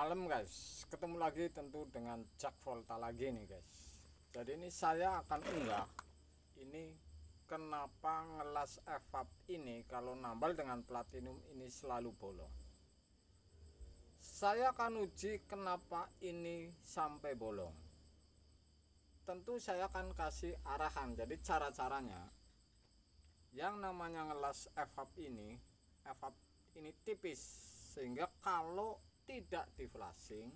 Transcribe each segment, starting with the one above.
Malam guys, ketemu lagi tentu dengan Jak Volta lagi nih guys. Jadi ini saya akan unggah ini kenapa ngelas evap ini kalau nambal dengan platinum ini selalu bolong. Saya akan uji kenapa ini sampai bolong. Tentu saya akan kasih arahan. Jadi cara-caranya, yang namanya ngelas evap ini tipis, sehingga kalau tidak di flashing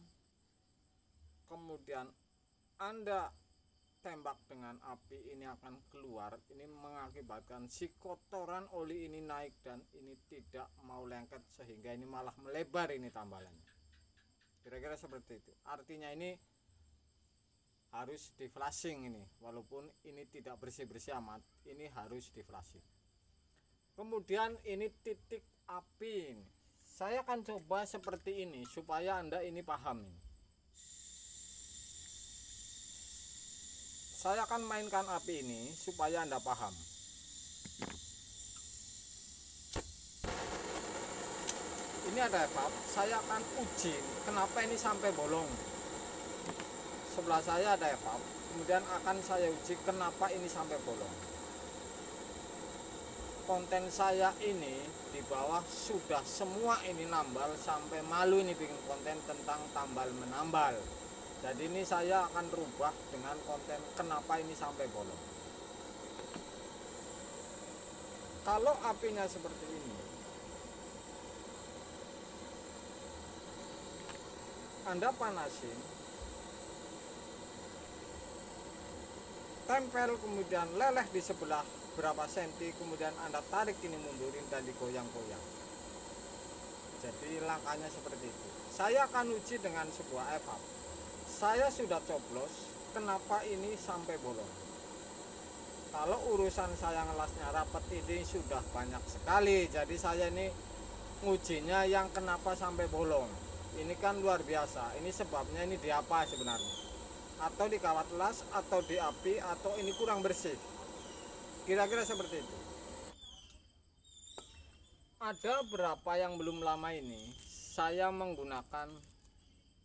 kemudian Anda tembak dengan api, ini akan keluar. Ini mengakibatkan si kotoran oli ini naik dan ini tidak mau lengket, sehingga ini malah melebar ini tambalannya. Kira-kira seperti itu. Artinya ini harus di flashing ini, walaupun ini tidak bersih-bersih amat, ini harus di flashing. Kemudian ini titik api ini, saya akan coba seperti ini supaya Anda ini paham ini. Saya akan mainkan api ini supaya Anda paham. Ini ada evap, saya akan uji kenapa ini sampai bolong. Sebelah saya ada evap, kemudian akan saya uji kenapa ini sampai bolong. Konten saya ini di bawah sudah semua ini nambal, sampai malu ini bikin konten tentang tambal menambal. Jadi ini saya akan rubah dengan konten kenapa ini sampai bolong. Kalau apinya seperti ini, Anda panasin, tempel, kemudian leleh di sebelah berapa senti, kemudian Anda tarik ini, mundurin dan digoyang-goyang. Jadi langkahnya seperti itu. Saya akan uji dengan sebuah evap. Saya sudah coblos, kenapa ini sampai bolong. Kalau urusan saya ngelasnya rapat ini sudah banyak sekali, jadi saya ini ngujinya yang kenapa sampai bolong. Ini kan luar biasa. Ini sebabnya ini di apa sebenarnya? Atau di kawat las, atau di api, atau ini kurang bersih. Kira-kira seperti itu. Ada berapa yang belum lama ini saya menggunakan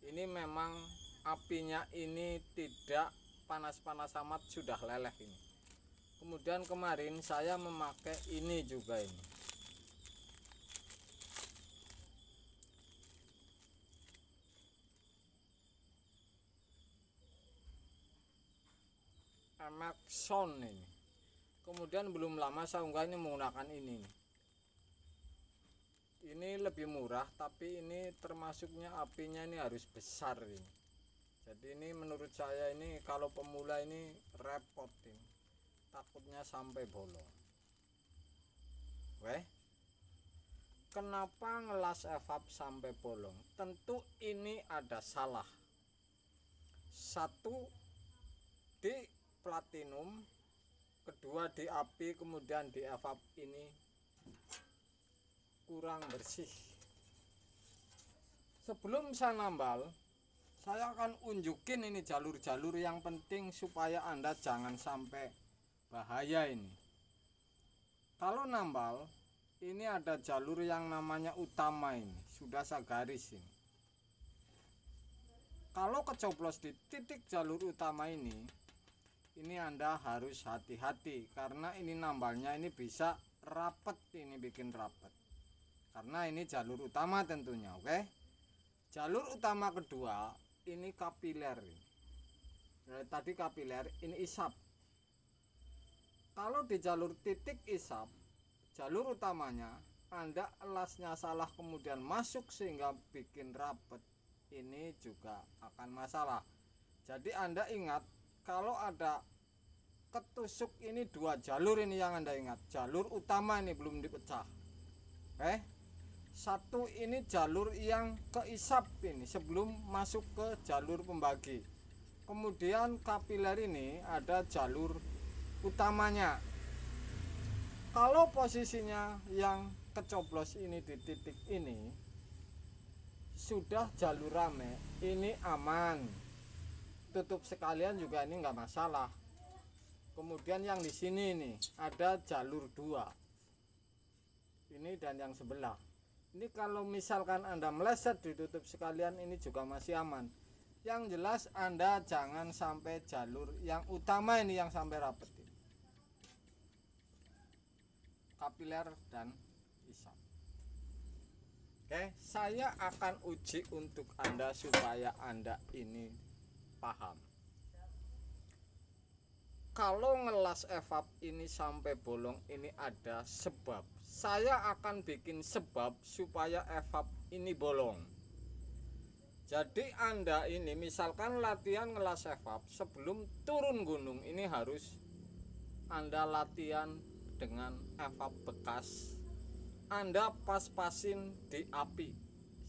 ini, memang apinya ini tidak panas-panas amat, sudah leleh ini. Kemudian kemarin saya memakai ini juga, ini Amazon ini. Kemudian belum lama saya unggah ini menggunakan ini. Ini lebih murah, tapi ini termasuknya apinya ini harus besar ini. Jadi ini menurut saya ini kalau pemula ini repot ini, takutnya sampai bolong. Oke. Kenapa ngelas evap sampai bolong? Tentu ini ada salah. Satu di platinum, kedua di api, kemudian di evap ini kurang bersih. Sebelum saya nambal, saya akan unjukin ini jalur-jalur yang penting supaya Anda jangan sampai bahaya ini. Kalau nambal ini ada jalur yang namanya utama, ini sudah saya garis ini. Kalau kecoblos di titik jalur utama ini Anda harus hati-hati, karena ini nambalnya ini bisa rapet, ini bikin rapet, karena ini jalur utama tentunya. Oke. Jalur utama kedua ini kapiler. Tadi kapiler, ini isap. Kalau di jalur titik isap, jalur utamanya Anda elasnya salah kemudian masuk sehingga bikin rapet, ini juga akan masalah. Jadi Anda ingat, kalau ada ketusuk ini dua jalur ini yang Anda ingat, jalur utama ini belum dipecah. Satu ini jalur yang keisap ini sebelum masuk ke jalur pembagi. Kemudian kapiler ini ada jalur utamanya. Kalau posisinya yang kecoblos ini di titik ini sudah jalur rame, ini aman, tutup sekalian juga ini enggak masalah. Kemudian yang di sini nih ada jalur dua, ini dan yang sebelah. Ini kalau misalkan Anda meleset ditutup sekalian, ini juga masih aman. Yang jelas Anda jangan sampai jalur yang utama ini yang sampai rapetin, kapiler dan isap. Oke, saya akan uji untuk Anda supaya Anda ini paham. Kalau ngelas evap ini sampai bolong, ini ada sebab. Saya akan bikin sebab supaya evap ini bolong. Jadi Anda ini misalkan latihan ngelas evap, sebelum turun gunung ini harus Anda latihan dengan evap bekas. Anda pas-pasin di api.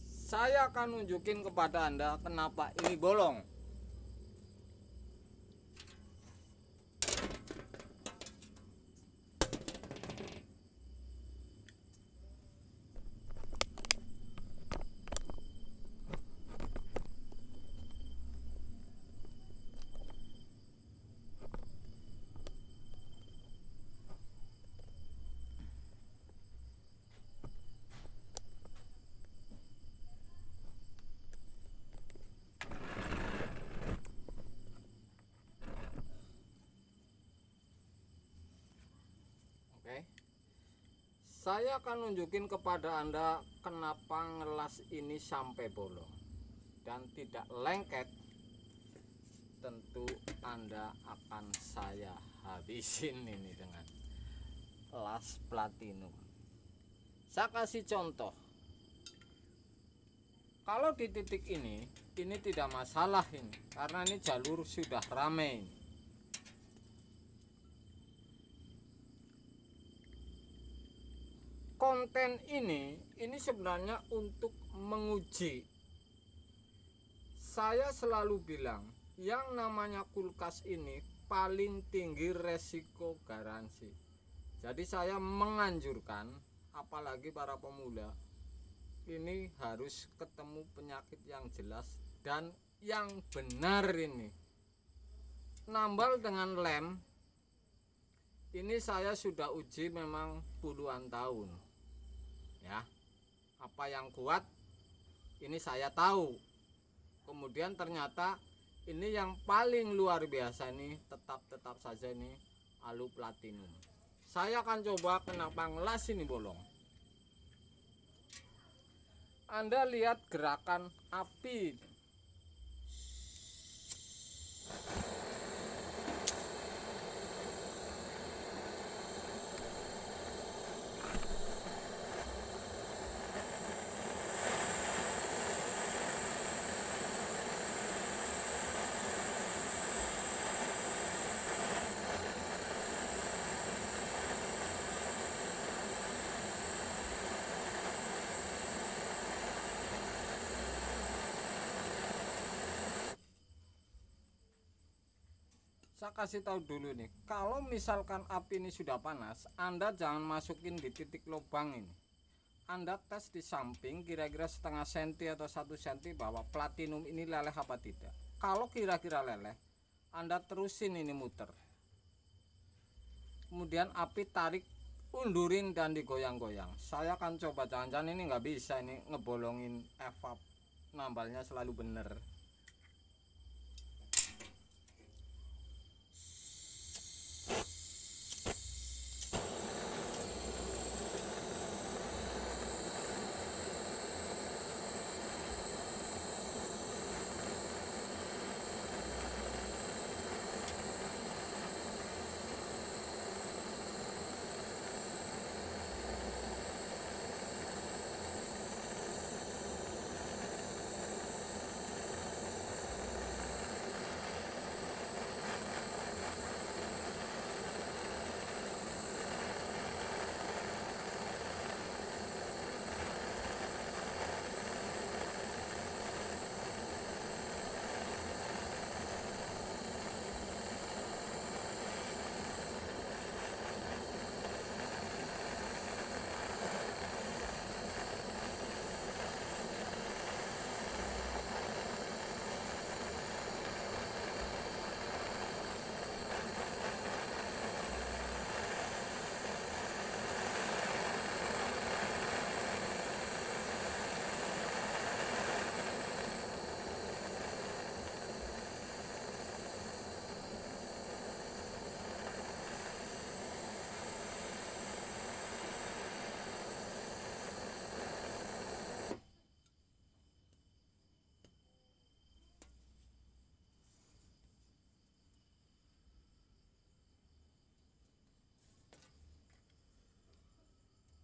Saya akan nunjukin kepada Anda kenapa ini bolong. Saya akan nunjukin kepada Anda kenapa ngelas ini sampai bolong dan tidak lengket. Tentu Anda akan saya habisin ini dengan las platinum. Saya kasih contoh. Kalau di titik ini tidak masalah ini, karena ini jalur sudah ramai. Konten ini sebenarnya untuk menguji. Saya selalu bilang yang namanya kulkas ini paling tinggi resiko garansi. Jadi saya menganjurkan, apalagi para pemula, ini harus ketemu penyakit yang jelas dan yang benar ini. Nambal dengan lem ini saya sudah uji memang puluhan tahun. Ya, apa yang kuat ini saya tahu. Kemudian ternyata ini yang paling luar biasa ini tetap saja ini alu platinum. Saya akan coba kenapa ngelas ini bolong. Anda lihat gerakan api. Saya kasih tahu dulu nih, kalau misalkan api ini sudah panas, Anda jangan masukin di titik lubang ini. Anda tes di samping kira-kira setengah senti atau 1 senti bahwa platinum ini leleh apa tidak. Kalau kira-kira leleh, Anda terusin ini muter. Kemudian api tarik, undurin dan digoyang-goyang. Saya akan coba, jangan-jangan ini nggak bisa ini ngebolongin evap. Nambalnya selalu bener.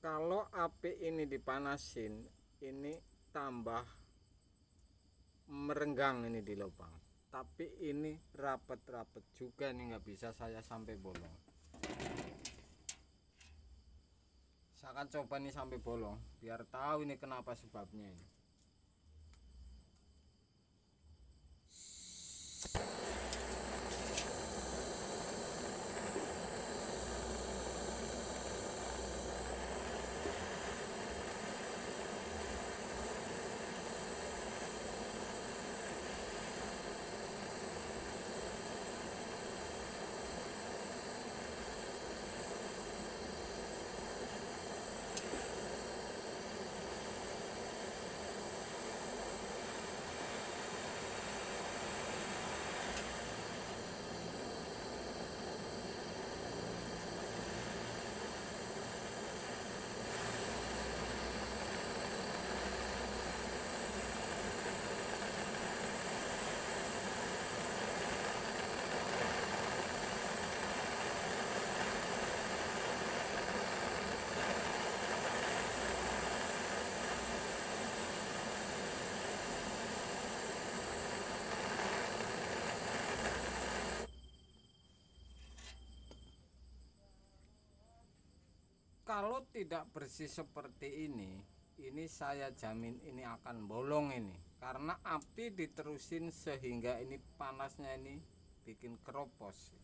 Kalau api ini dipanasin, ini tambah merenggang ini di lubang, tapi ini rapet-rapet juga, ini nggak bisa saya sampai bolong. Saya akan coba nih sampai bolong biar tahu ini kenapa sebabnya ini. Kalau tidak bersih seperti ini saya jamin ini akan bolong ini, karena api diterusin sehingga ini panasnya ini bikin keropos.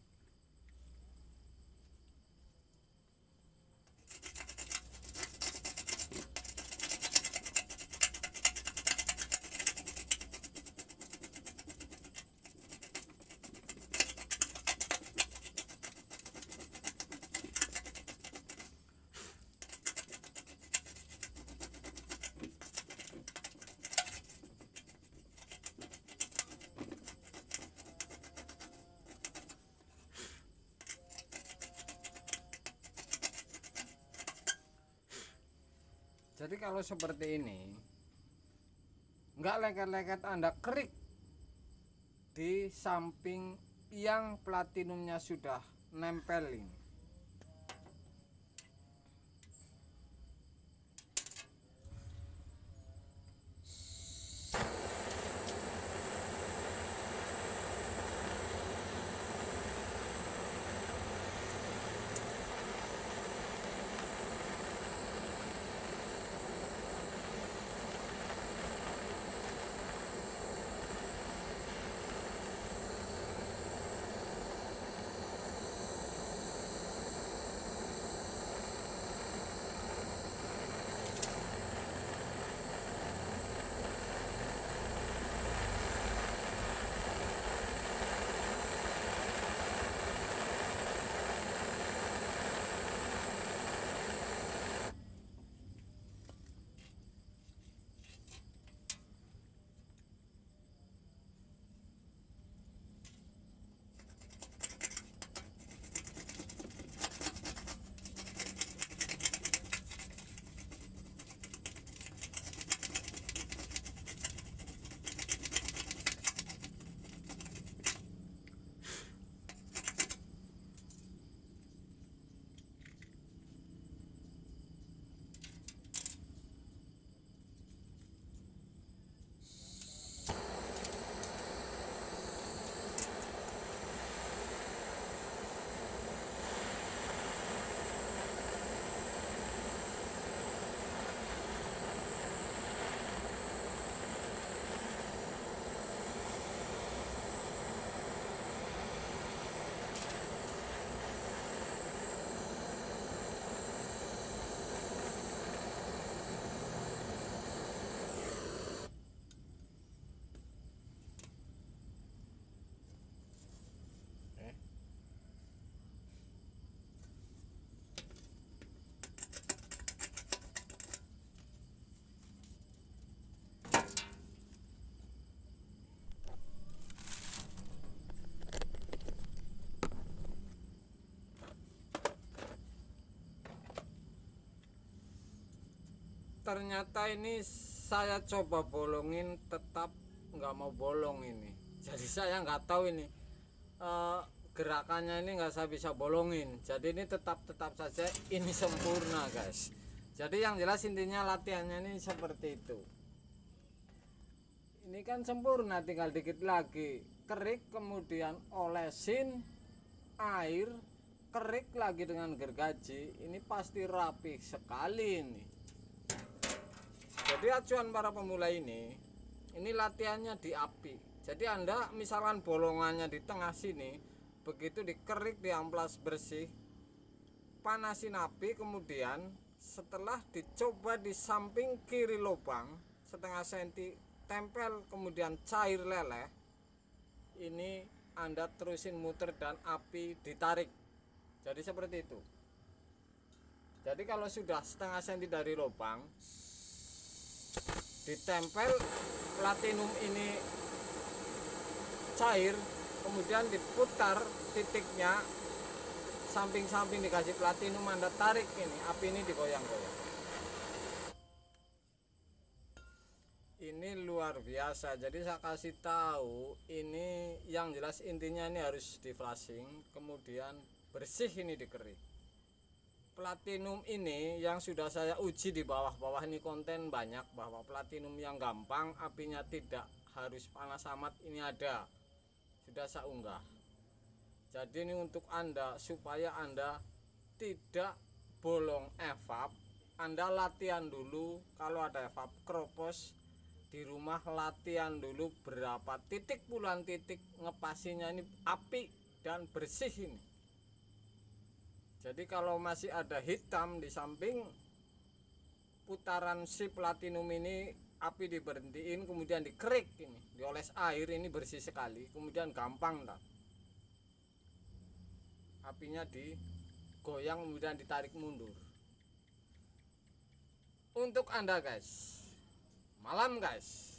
Jadi kalau seperti ini enggak leket-leket Anda kerik di samping yang platinumnya sudah nempel ini. Ternyata ini saya coba bolongin tetap nggak mau bolong ini, jadi saya nggak tahu ini gerakannya ini nggak saya bisa bolongin, jadi ini tetap saja ini sempurna guys. Jadi yang jelas intinya latihannya ini seperti itu. Ini kan sempurna, tinggal dikit lagi kerik, kemudian olesin air, kerik lagi dengan gergaji. Ini pasti rapi sekali ini. Jadi acuan para pemula ini latihannya di api. Jadi Anda misalkan bolongannya di tengah sini, begitu dikerik, diamplas bersih, panasin api, kemudian setelah dicoba di samping kiri lubang setengah senti, tempel kemudian cair leleh, ini Anda terusin muter dan api ditarik. Jadi seperti itu. Jadi kalau sudah setengah senti dari lubang, ditempel platinum ini cair, kemudian diputar titiknya samping-samping, dikasih platinum, Anda tarik, ini api ini digoyang-goyang. Ini luar biasa. Jadi saya kasih tahu, ini yang jelas intinya ini harus di flashing, kemudian bersih, ini dikerik. Platinum ini yang sudah saya uji di bawah-bawah ini, konten banyak bahwa platinum yang gampang, apinya tidak harus panas amat, ini ada, sudah saya unggah. Jadi ini untuk Anda, supaya Anda tidak bolong evap, Anda latihan dulu. Kalau ada evap kropos di rumah, latihan dulu berapa titik, puluhan titik, ngepasinya ini api dan bersih ini. Jadi kalau masih ada hitam di samping putaran si platinum ini, api diberhentiin, kemudian dikerik, ini dioles air, ini bersih sekali, kemudian gampang tak, apinya digoyang kemudian ditarik mundur. Untuk Anda guys, malam guys.